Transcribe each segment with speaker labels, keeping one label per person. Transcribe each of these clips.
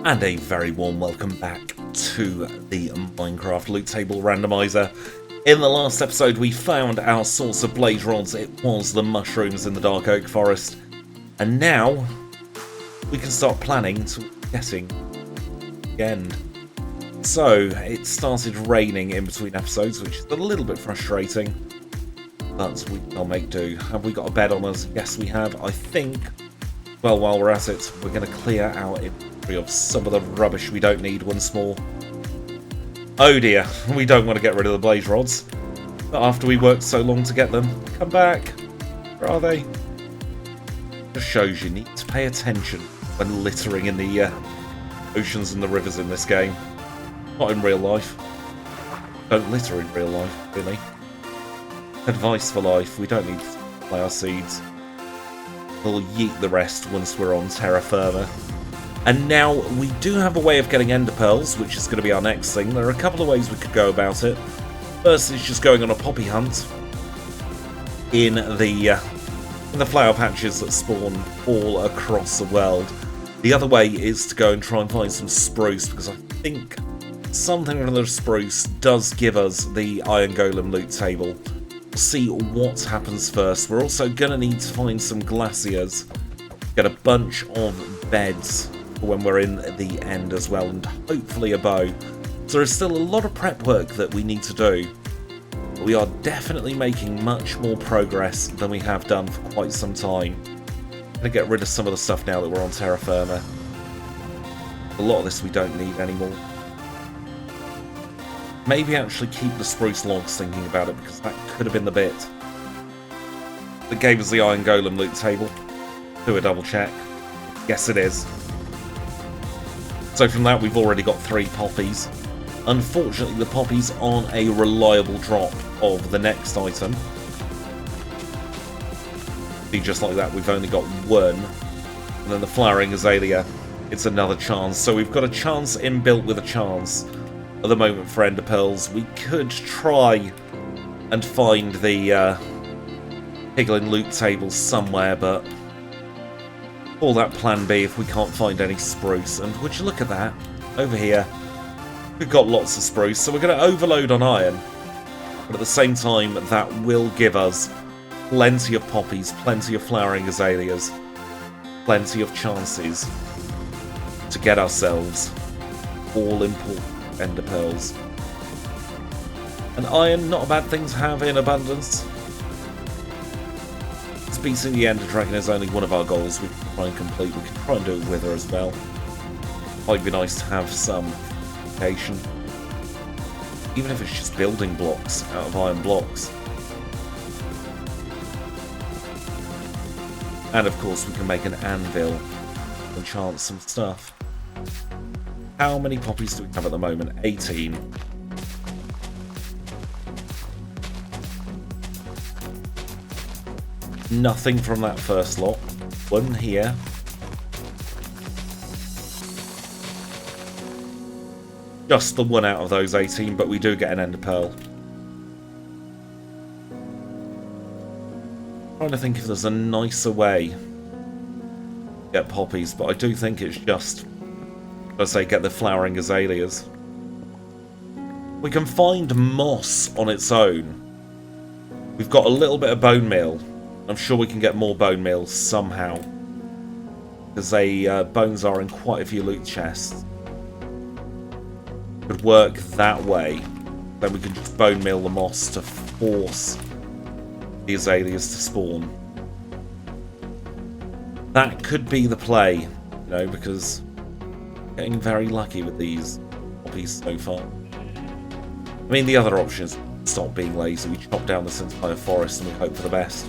Speaker 1: And a very warm welcome back to the Minecraft loot table randomizer. In the last episode we found our source of blaze rods. It was the mushrooms in the dark oak forest. And now we can start planning to getting the end. So it started raining in between episodes, which is a little bit frustrating. But I'll make do. Have we got a bed on us? Yes we have. I think, well, while we're at it, we're going to clear our inventory of some of the rubbish we don't need once more. Oh dear, we don't want to get rid of the blaze rods. But after we worked so long to get them, come back. Where are they? Just shows you need to pay attention when littering in the oceans and the rivers in this game. Not in real life. Don't litter in real life, really. Advice for life, we don't need to play our seeds. We'll yeet the rest once we're on terra firma. And now we do have a way of getting ender pearls, which is going to be our next thing. There are a couple of ways we could go about it. First is just going on a poppy hunt in the flower patches that spawn all across the world. The other way is to go and try and find some spruce, because I think something or other spruce does give us the iron golem loot table. We'll see what happens first. We're also going to need to find some glaciers, get a bunch of beds for when we're in the end as well, and hopefully a bow. So there's still a lot of prep work that we need to do. We are definitely making much more progress than we have done for quite some time. I'm going to get rid of some of the stuff now that we're on terra firma. A lot of this we don't need anymore. Maybe actually keep the spruce logs, thinking about it, because that could have been the bit that gave us the iron golem loot table. Do a double check. Yes it is. So from that we've already got 3 poppies. Unfortunately the poppies aren't a reliable drop of the next item. See, just like that we've only got 1. And then the flowering azalea, it's another chance. So we've got a chance inbuilt with a chance. At the moment for ender pearls, we could try and find the piglin loot table somewhere, but call that plan B if we can't find any spruce. And would you look at that? Over here, we've got lots of spruce, so we're going to overload on iron. But at the same time, that will give us plenty of poppies, plenty of flowering azaleas, plenty of chances to get ourselves all important ender pearls. And iron, not a bad thing to have in abundance. Beating the ender dragon is only one of our goals we can try and complete. We can try and do it with her as well. Might be nice to have some fortification, even if it's just building blocks out of iron blocks. And of course we can make an anvil and enchant some stuff. How many poppies do we have at the moment? 18. Nothing from that first lot. 1 here. Just the 1 out of those 18, but we do get an ender pearl. Trying to think if there's a nicer way to get poppies, but I do think it's just, let's say, get the flowering azaleas. We can find moss on its own. We've got a little bit of bone meal. I'm sure we can get more bone meal somehow, because bones are in quite a few loot chests. Could work that way. Then we can just bone meal the moss to force the azaleas to spawn. That could be the play, you know, because I'm getting very lucky with these poppies so far. I mean, the other option is stop being lazy. We chop down this entire forest and we hope for the best.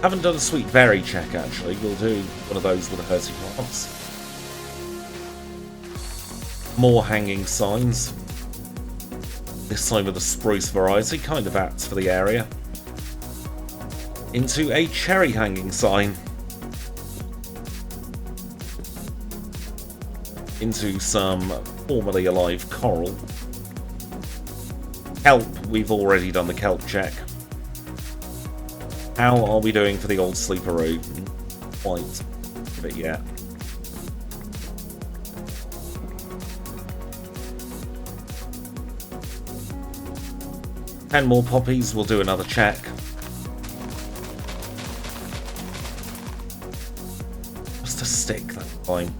Speaker 1: Haven't done a sweet berry check actually. We'll do one of those with a hurting plants. More hanging signs. This time with a spruce variety, kind of apt for the area. Into a cherry hanging sign. Into some formerly alive coral. Kelp, we've already done the kelp check. How are we doing for the old sleeperoo? Quite a bit yet. 10 more poppies, we'll do another check. Just a stick that time.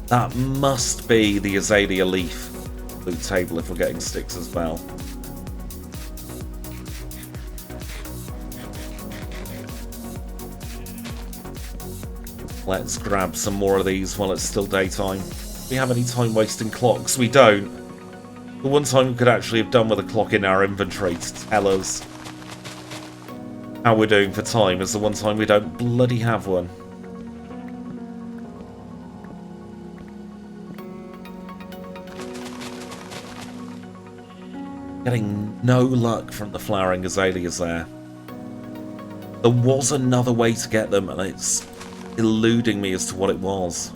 Speaker 1: That must be the azalea leaf loot table if we're getting sticks as well. Let's grab some more of these while it's still daytime. Do we have any time wasting clocks? We don't. The one time we could actually have done with a clock in our inventory to tell us how we're doing for time is the one time we don't bloody have one. Getting no luck from the flowering azaleas there. There was another way to get them and it's eluding me as to what it was.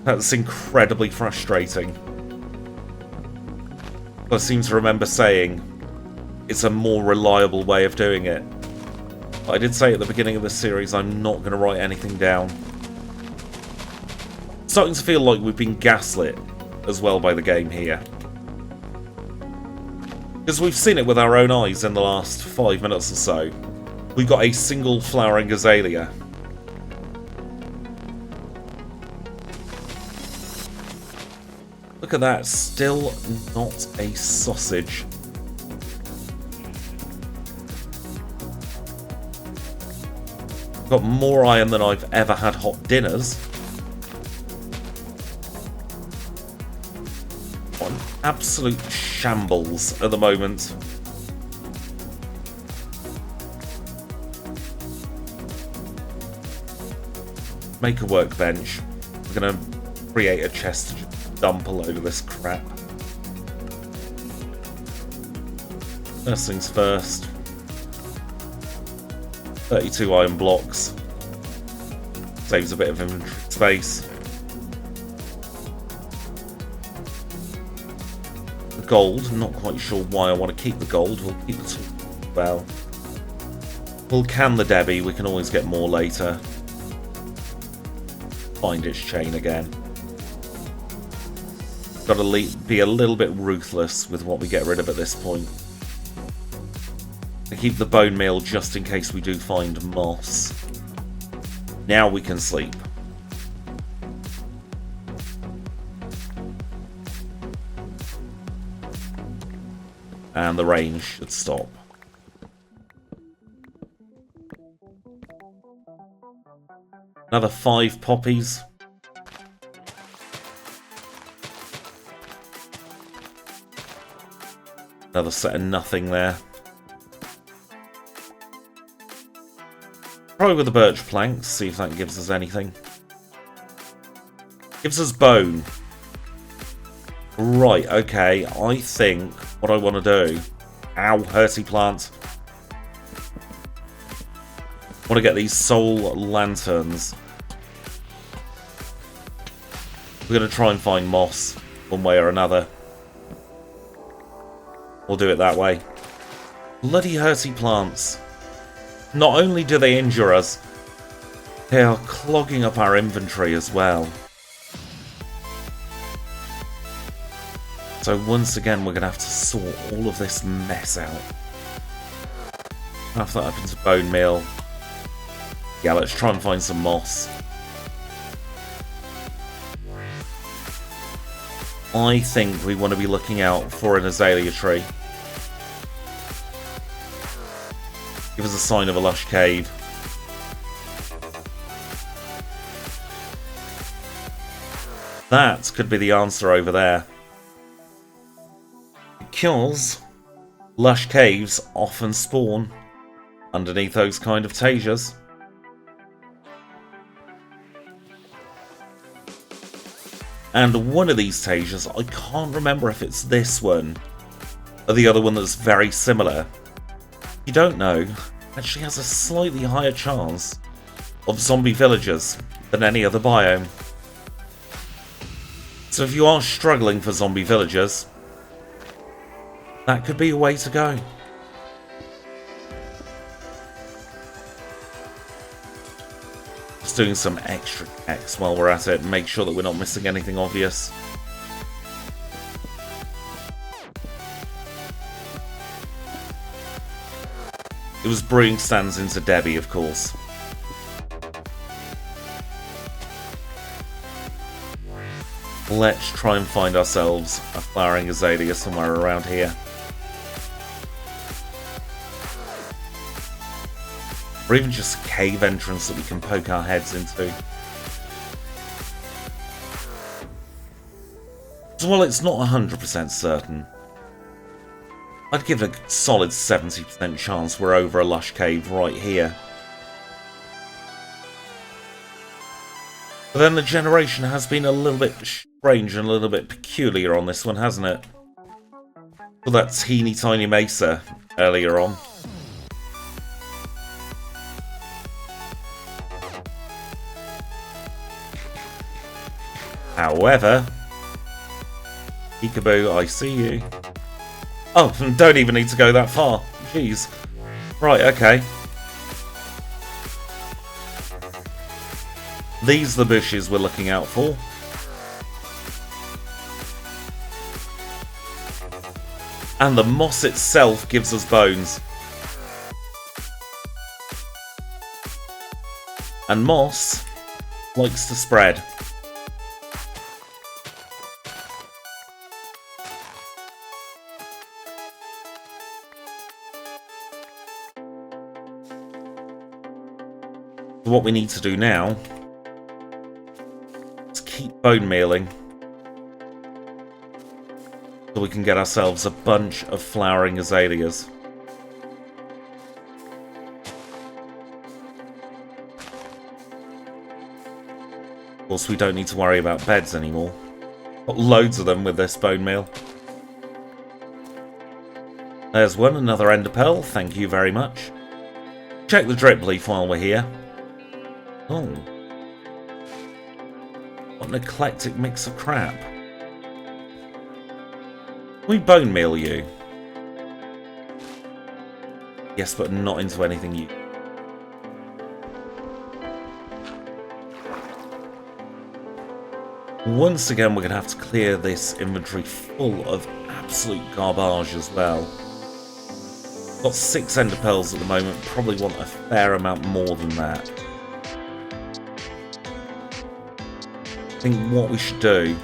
Speaker 1: That's incredibly frustrating. I seem to remember saying it's a more reliable way of doing it. But I did say at the beginning of this series I'm not going to write anything down. Starting to feel like we've been gaslit as well by the game here. Because we've seen it with our own eyes in the last 5 minutes or so. We got a single flowering azalea. Look at that, still not a sausage. Got more iron than I've ever had hot dinners. What an absolute shambles at the moment. Make a workbench. We're going to create a chest to dump a load of this crap. First things first. 32 iron blocks. Saves a bit of inventory space. The gold, I'm not quite sure why I want to keep the gold. We'll keep the tool. Well, we'll can the Debbie, we can always get more later. Find its chain again. Got to be a little bit ruthless with what we get rid of at this point. To keep the bone meal just in case we do find moss. Now we can sleep. And the rain should stop. Another 5 poppies. Another set of nothing there. Try with the birch planks, see if that gives us anything. Gives us bone. Right, okay, I think what I want to do... Ow, hurty plant. I want to get these soul lanterns. We're going to try and find moss, one way or another. We'll do it that way. Bloody hurty plants. Not only do they injure us, they are clogging up our inventory as well. So once again, we're going to have to sort all of this mess out. Half that up into bone meal. Yeah, let's try and find some moss. I think we want to be looking out for an azalea tree. Give us a sign of a lush cave. That could be the answer over there. Because lush caves often spawn underneath those kind of tasias. And one of these tasias, I can't remember if it's this one or the other one that's very similar. You don't know, actually has a slightly higher chance of zombie villagers than any other biome. So if you are struggling for zombie villagers, that could be a way to go. Just doing some extra checks while we're at it and make sure that we're not missing anything obvious. It was brewing stands into Debbie, of course. Let's try and find ourselves a flowering azalea somewhere around here. Or even just a cave entrance that we can poke our heads into. So while it's not 100% certain, I'd give it a solid 70% chance we're over a lush cave right here. But then the generation has been a little bit strange and a little bit peculiar on this one, hasn't it? Well, that teeny tiny mesa earlier on. However, peekaboo, I see you. Oh, don't even need to go that far. Jeez. Right, okay. These are the bushes we're looking out for. And the moss itself gives us bones. And moss likes to spread. What we need to do now is keep bone mealing so we can get ourselves a bunch of flowering azaleas. Of course, we don't need to worry about beds anymore. Got loads of them with this bone meal. There's one, another ender pearl, thank you very much. Check the drip leaf while we're here. Oh. What an eclectic mix of crap. Can we bone meal you? Yes, but not into anything you... Once again, we're going to have to clear this inventory full of absolute garbage as well. Got 6 ender pearls at the moment, probably want a fair amount more than that. I think what we should do,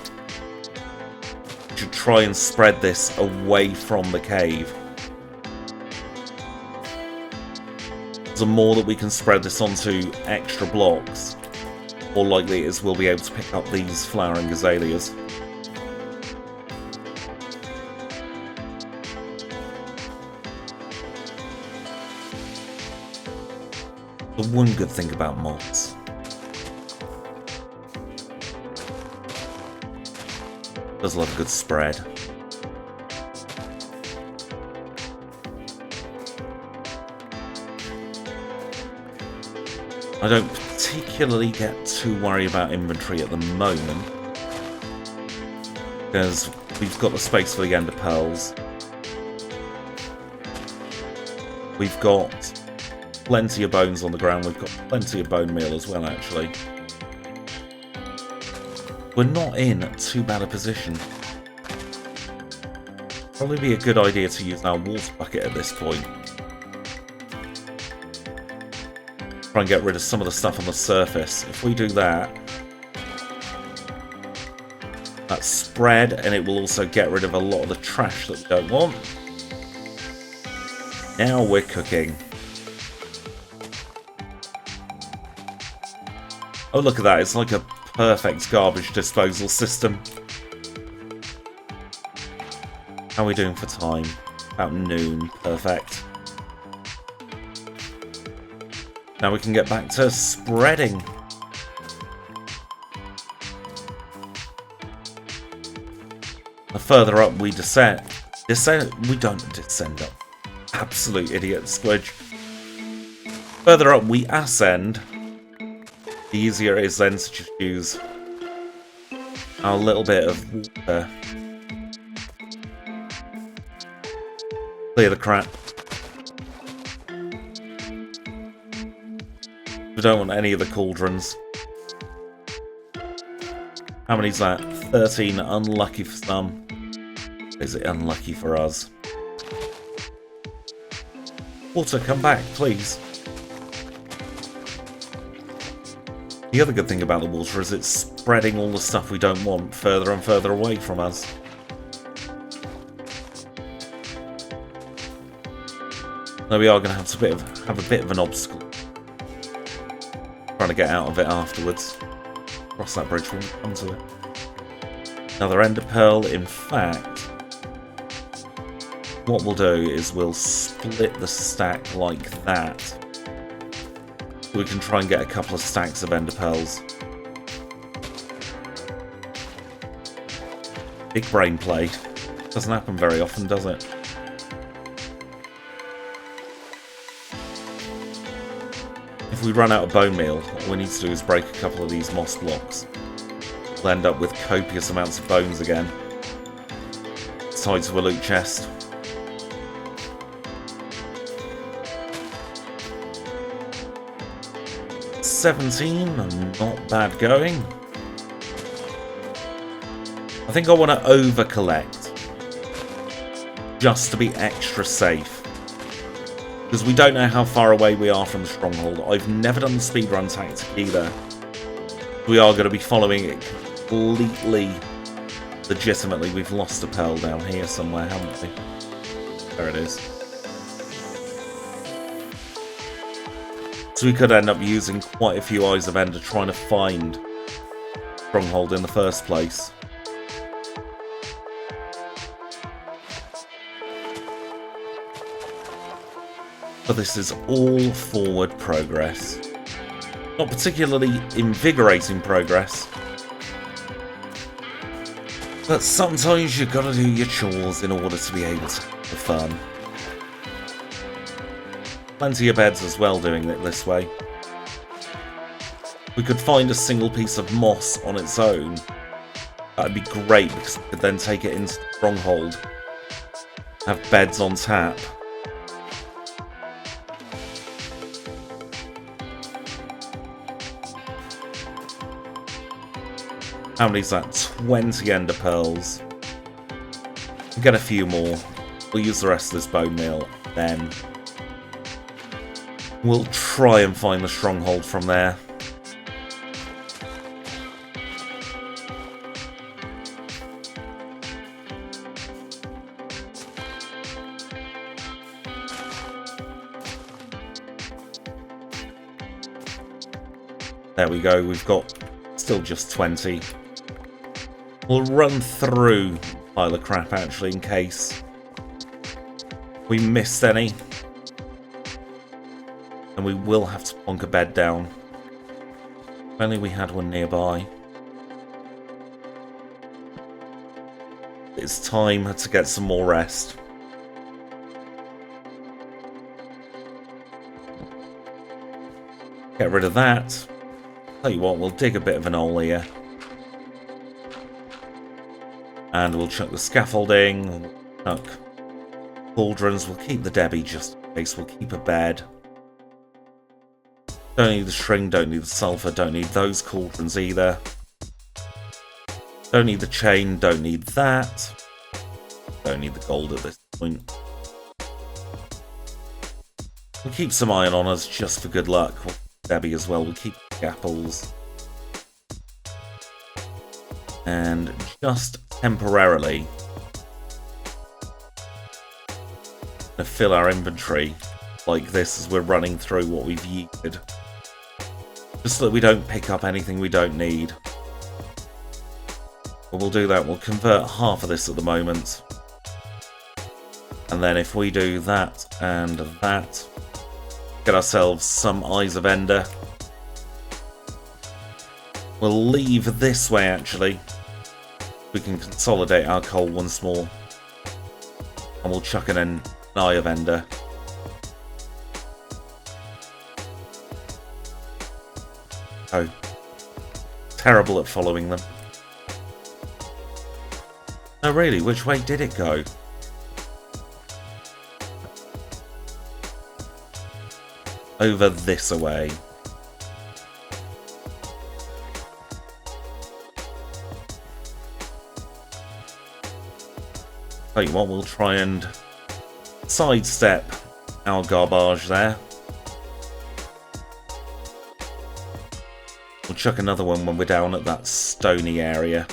Speaker 1: we should try and spread this away from the cave. The more that we can spread this onto extra blocks, more likely it is we'll be able to pick up these flowering azaleas. The one good thing about mods does love a good spread. I don't particularly get too worried about inventory at the moment, because we've got the space for the ender pearls. We've got plenty of bones on the ground, we've got plenty of bone meal as well, actually. We're not in too bad a position. Probably be a good idea to use our water bucket at this point. Try and get rid of some of the stuff on the surface. If we do that, that's spread, and it will also get rid of a lot of the trash that we don't want. Now we're cooking. Oh, look at that, it's like a perfect garbage disposal system. How are we doing for time? About noon. Perfect. Now we can get back to spreading. The further up we descend, we don't descend up. Absolute idiot, Squidge. Further up we ascend, the easier it is then to just use our little bit of water. Clear the crap. We don't want any of the cauldrons. How many's that? 13. Unlucky for some. Is it unlucky for us? Water, come back, please. The other good thing about the water is it's spreading all the stuff we don't want further and further away from us. Now we are going to have a bit of an obstacle. Trying to get out of it afterwards. Cross that bridge when we come to it. Another ender pearl. In fact, what we'll do is we'll split the stack like that. So we can try and get a couple of stacks of ender pearls. Big brain play. Doesn't happen very often, does it? If we run out of bone meal, all we need to do is break a couple of these moss blocks. We'll end up with copious amounts of bones again. It's tied to a loot chest. $17, not bad going. I think I want to over-collect, just to be extra safe. Because we don't know how far away we are from the Stronghold. I've never done the speedrun tactic either. We are going to be following it completely legitimately. We've lost a pearl down here somewhere, haven't we? There it is. So we could end up using quite a few Eyes of Ender trying to find Stronghold in the first place. But this is all forward progress. Not particularly invigorating progress. But sometimes you've got to do your chores in order to be able to have fun. Plenty of beds as well doing it this way. We could find a single piece of moss on its own. That'd be great because we could then take it into the Stronghold. Have beds on tap. How many is that? 20 ender pearls. We'll get a few more. We'll use the rest of this bone meal, then we'll try and find the Stronghold from there. There we go, we've got still just 20. We'll run through a pile of crap actually in case we missed any. And we will have to plonk a bed down. If only we had one nearby. It's time to get some more rest. Get rid of that. Tell you what, we'll dig a bit of an hole here. And we'll chuck the scaffolding. We'll chuck cauldrons. We'll keep the Debbie just in case. We'll keep a bed. Don't need the string, don't need the sulfur, don't need those cauldrons either. Don't need the chain, don't need that. Don't need the gold at this point. We'll keep some iron on us just for good luck. We'll keep Debbie as well, we'll keep the apples. And just temporarily to fill our inventory like this as we're running through what we've yeeted. Just so that we don't pick up anything we don't need. But we'll do that, we'll convert half of this at the moment. And then if we do that and that, get ourselves some Eyes of Ender. We'll leave this way actually. We can consolidate our coal once more. And we'll chuck in an Eye of Ender. Oh. Terrible at following them. No, really, which way did it go? Over this away. Tell you what, we'll try and sidestep our garbage there. We'll chuck another one when we're down at that stony area.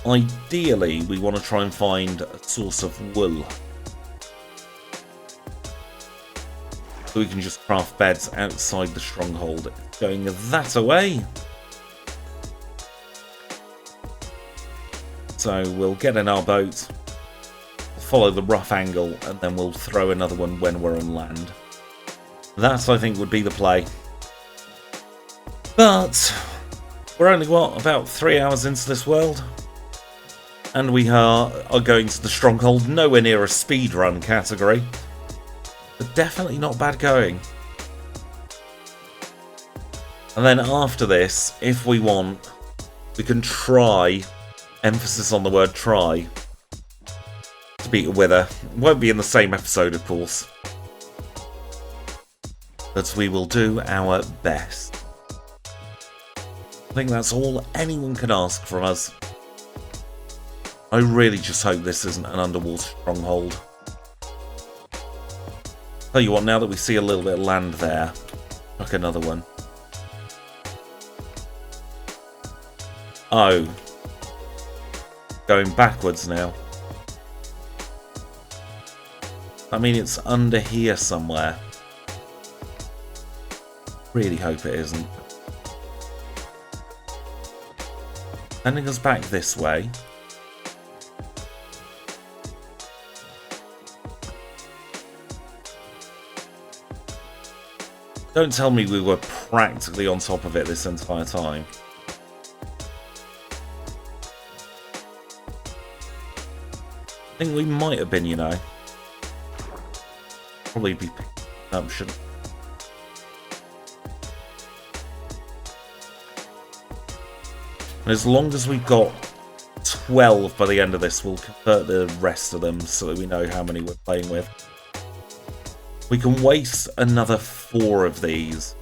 Speaker 1: Ideally, we want to try and find a source of wool. So we can just craft beds outside the stronghold. Going that away. So we'll get in our boat, follow the rough angle, and then we'll throw another one when we're on land. That, I think, would be the play. But we're only, what, about 3 hours into this world? And we are going to the Stronghold, nowhere near a speedrun category. But definitely not bad going. And then after this, if we want, we can try, emphasis on the word try, to beat a Wither. It won't be in the same episode, of course. But we will do our best. I think that's all anyone can ask from us. I really just hope this isn't an underwater stronghold. Tell you what, now that we see a little bit of land there, chuck another one. Oh. Going backwards now. I mean, it's under here somewhere. Really hope it isn't. Sending us back this way. Don't tell me we were practically on top of it this entire time. I think we might have been, you know. Probably be picking up, shouldn't. And as long as we've got 12 by the end of this, we'll convert the rest of them so that we know how many we're playing with. We can waste another 4 of these.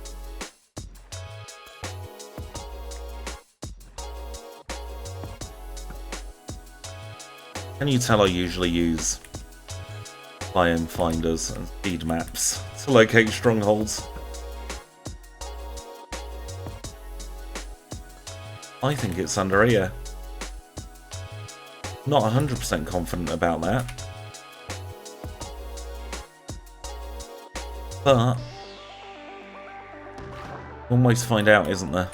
Speaker 1: Can you tell I usually use biome finders and speed maps to locate strongholds? I think it's under here. Not 100% confident about that. But almost find out, isn't there?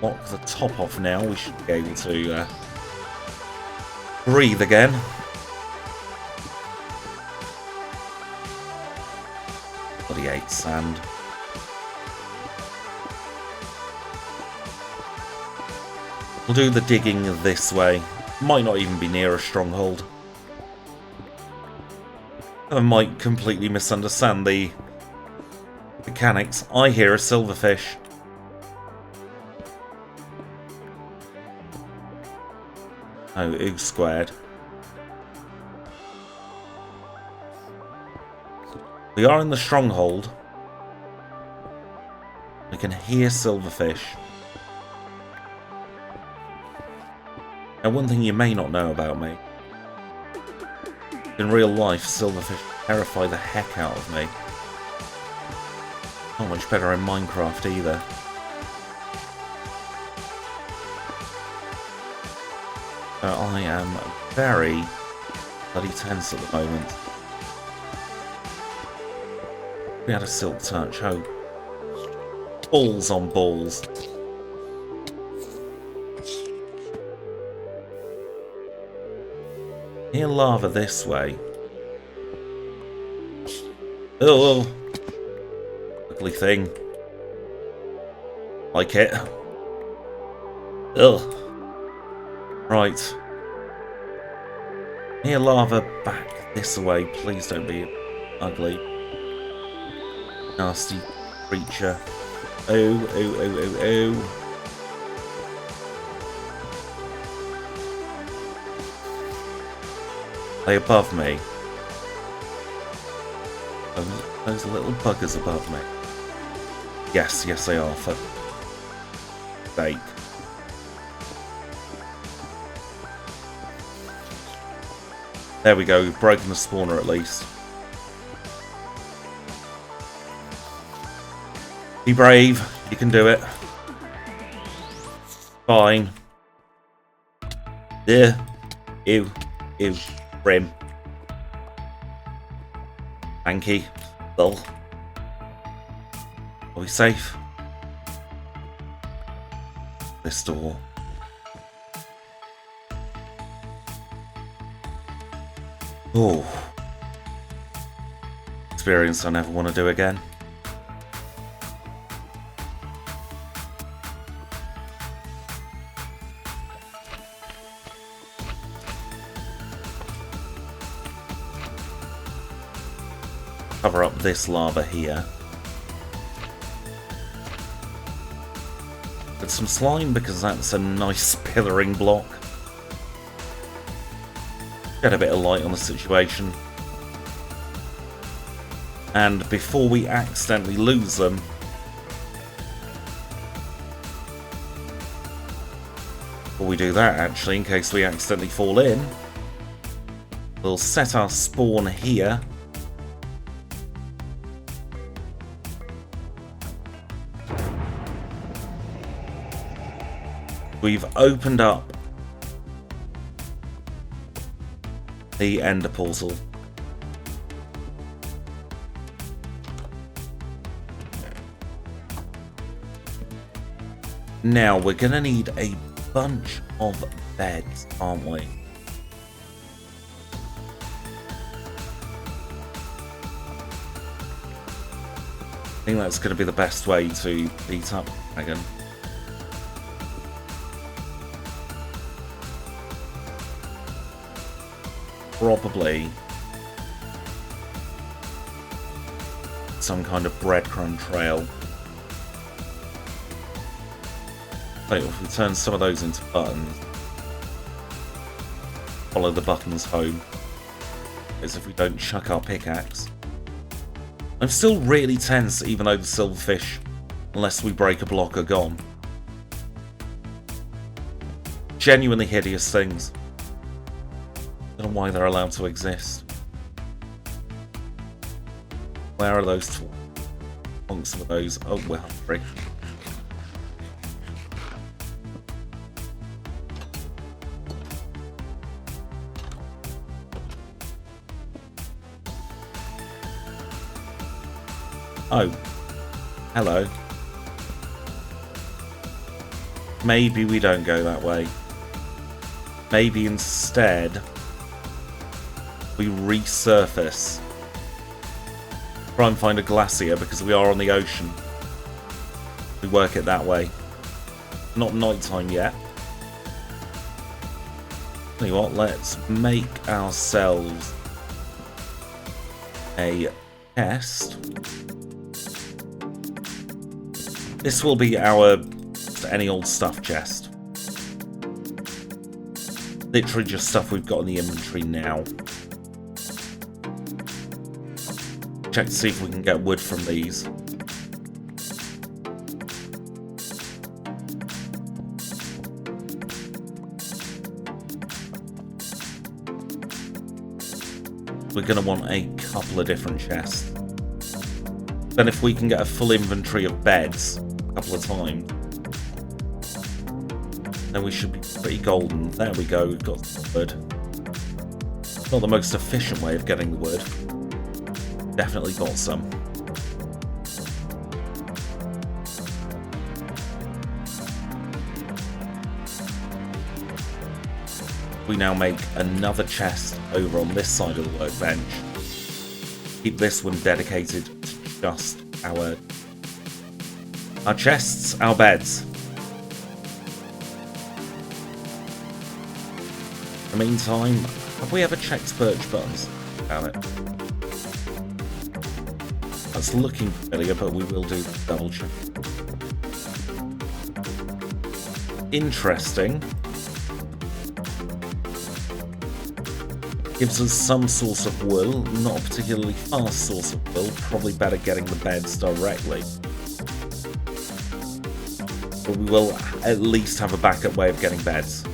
Speaker 1: Lock the top off now. We should be able to breathe again. Bloody hate sand. We'll do the digging this way. Might not even be near a stronghold. I might completely misunderstand the mechanics. I hear a silverfish. Oh, ooh squared. We are in the stronghold. We can hear silverfish. Now, one thing you may not know about me. In real life, silverfish terrify the heck out of me. Not much better in Minecraft either. So I am very bloody tense at the moment. We had a silk touch, oh. Balls on balls. Near lava this way. Oh, ugly thing. Like it. Ugh. Right. Near lava back this way. Please don't be ugly. Nasty creature. Oh, oh, oh, oh, oh. They above me. Those little buggers above me. Yes, yes they are. For sake. There we go, we've broken the spawner at least. Be brave, you can do it. Fine. Yeah. Ew. Ew. Brim. Hanky. Dull. Are we safe? This door. Oh. Experience I never want to do again. Cover up this lava here. Get some slime because that's a nice pillaring block. Get a bit of light on the situation. And before we accidentally lose them, before we do that actually, in case we accidentally fall in, we'll set our spawn here. We've opened up the ender portal. Now we're gonna need a bunch of beds, aren't we? I think that's gonna be the best way to beat up Dragon. Probably some kind of breadcrumb trail. Wait, if we turn some of those into buttons, follow the buttons home, as if we don't chuck our pickaxe. I'm still really tense even though the silverfish, unless we break a block, are gone. Genuinely hideous things. I don't know why they're allowed to exist. Where are those some of those? Oh, we're hungry. Oh, hello. Maybe we don't go that way. Maybe instead we resurface. Try and find a glacier because we are on the ocean. We work it that way. Not nighttime yet. Tell you what, let's make ourselves a chest. This will be our any old stuff chest. Literally just stuff we've got in the inventory now. Check to see if we can get wood from these. We're going to want a couple of different chests. Then if we can get a full inventory of beds a couple of times, then we should be pretty golden. There we go, we've got some wood. Not the most efficient way of getting the wood. Definitely got some. We now make another chest over on this side of the workbench. Keep this one dedicated to just our chests, our beds. In the meantime, have we ever checked birch buttons? About it. That's looking familiar, but we will do double check. Interesting. Gives us some source of wool, not a particularly fast source of wool, probably better getting the beds directly. But we will at least have a backup way of getting beds.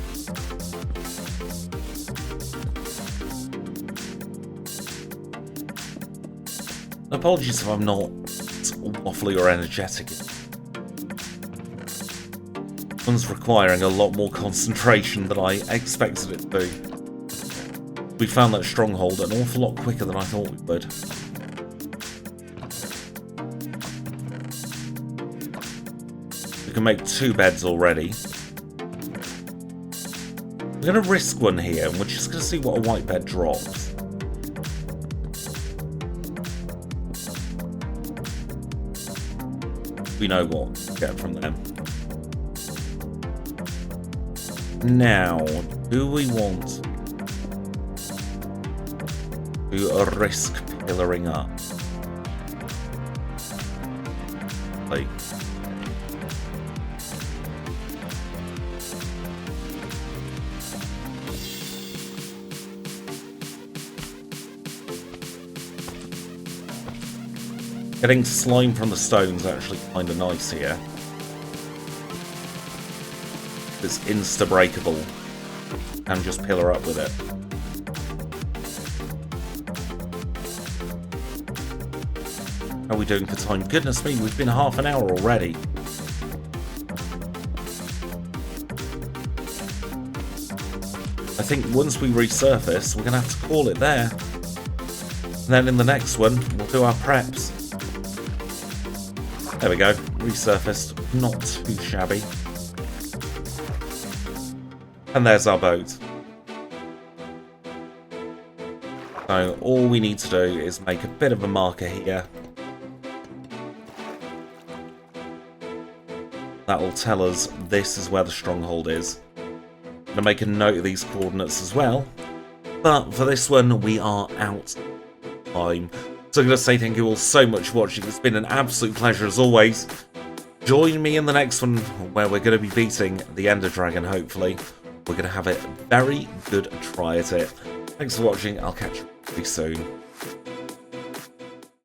Speaker 1: Apologies if I'm not waffly or energetic. This one's requiring a lot more concentration than I expected it to be. We found that Stronghold an awful lot quicker than I thought we would. We can make 2 beds already. We're going to risk one here, and we're just going to see what a white bed drops. We know what to get from them. Now, do we want to risk pillaring up? Like, getting slime from the stone's actually kind of nice here. It's insta-breakable. And just pillar up with it. How are we doing for time? Goodness me, we've been half an hour already. I think once we resurface, we're going to have to call it there. And then in the next one, we'll do our preps. There we go, resurfaced, not too shabby. And there's our boat. So all we need to do is make a bit of a marker here. That'll tell us this is where the stronghold is. I'm going to make a note of these coordinates as well. But for this one, we are out of time. So I'm going to say thank you all so much for watching. It's been an absolute pleasure as always. Join me in the next one where we're going to be beating the Ender Dragon, hopefully. We're going to have a very good try at it. Thanks for watching. I'll catch you soon.